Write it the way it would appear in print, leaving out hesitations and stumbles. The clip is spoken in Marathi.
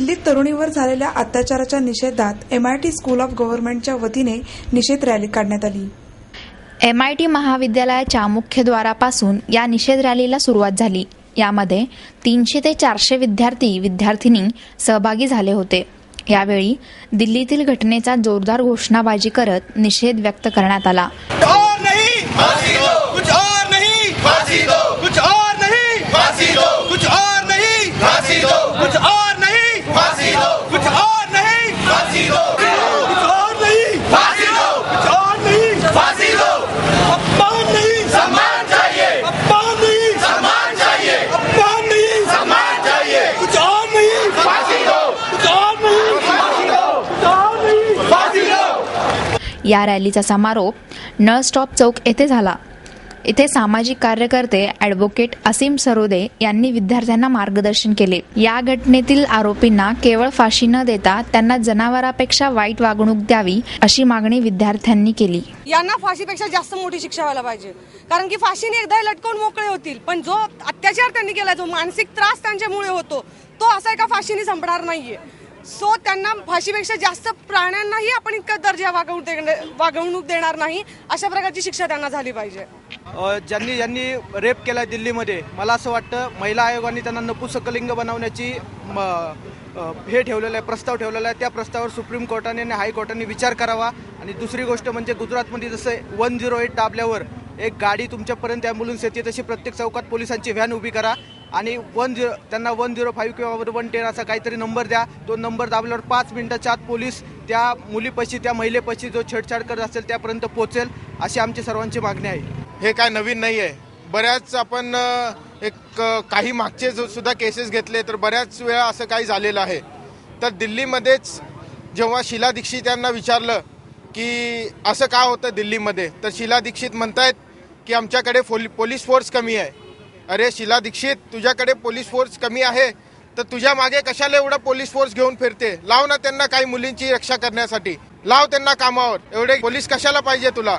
दिल्लीत तरुणीवर झालेल्या अत्याचाराच्या निषेधात MIT स्कूल ऑफ गव्हर्नमेंटच्या वतीने निषेध रॅली काढण्यात आली। MIT महाविद्यालयाच्या मुख्यद्वारापासून या निषेध रॅलीला सुरुवात झाली। यामध्ये 300 ते 400 विद्यार्थी-विद्यार्थिनी सहभागी झाले होते। यावेळी दिल्लीतील घटनेचा जोरदार घोषणाबाजी करत निषेध व्यक्त करण्यात आला। या रॅलीचा समारोप नळ स्टॉप चौक येथे झाला। इथे सामाजिक कार्यकर्ते ॲडव्होकेट असीम सरोदे यांनी विद्यार्थ्यांना मार्गदर्शन केले। या घटनेतील आरोपींना केवळ फाशी न देता त्यांना जनावरापेक्षा वाईट वागणूक द्यावी अशी मागणी विद्यार्थ्यांनी केली। यांना फाशीपेक्षा जास्त मोठी शिक्षा व्हायला पाहिजे, कारण की फाशीने एकदा लटकवून मोकळे होतील, पण जो अत्याचार त्यांनी केला, जो मानसिक त्रास त्यांच्यामुळे होतो, तो असा एका फाशीने संपणार नाहीये। सो त्यांना फाशीपेक्षा जास्त प्राण्यांनाही आपण इतका दर्जा वागणूक देणार नाही, अशा प्रकारची शिक्षा त्यांना झाली पाहिजे। ज्यांनी रेप केला दिल्लीमध्ये, मला असं वाटतं महिला आयोगाने त्यांना नपुंसकलिंग बनवण्याची हे ठेवलेलं आहे, प्रस्ताव ठेवलेला आहे। त्या प्रस्तावावर सुप्रीम कोर्टाने आणि हायकोर्टाने विचार करावा। आणि दुसरी गोष्ट म्हणजे गुजरातमध्ये जसं 108 दाबल्यावर एक गाडी तुमच्यापर्यंत ॲम्ब्युलन्स येते, तशी प्रत्येक चौकात पोलिसांची व्हॅन उभी करा आणि त्यांना 105 किंवा 110 असा काहीतरी नंबर द्या। तो नंबर दाबल्यावर 5 मिनिटाच्या आत पोलीस त्या मुलीपाशी, त्या महिलेपाशी जो छेडछाड करत असेल त्यापर्यंत पोहोचेल, अशी आमची सर्वांची मागणी आहे। हे काय नवीन नाही आहे। बऱ्याच आपण काही मागचे सुद्धा केसेस घेतले तर बऱ्याच वेळा असं काही झालेलं आहे। तर दिल्लीमध्येच जेव्हा शीला दीक्षित यांना विचारलं की असं का होतं दिल्लीमध्ये, तर शीला दीक्षित म्हणतायत की आमच्याकडे पोलीस फोर्स कमी आहे। अरे शीला दीक्षित, तुझ्याकडे पोलीस फोर्स कमी आहे तर तुझ्या मागे कशाला एवढा पोलीस फोर्स घेऊन फिरते? लाव ना त्यांना काही मुलींची रक्षा करण्यासाठी, लाव त्यांना कामावर। एवढे पोलीस कशाला पाहिजे तुला?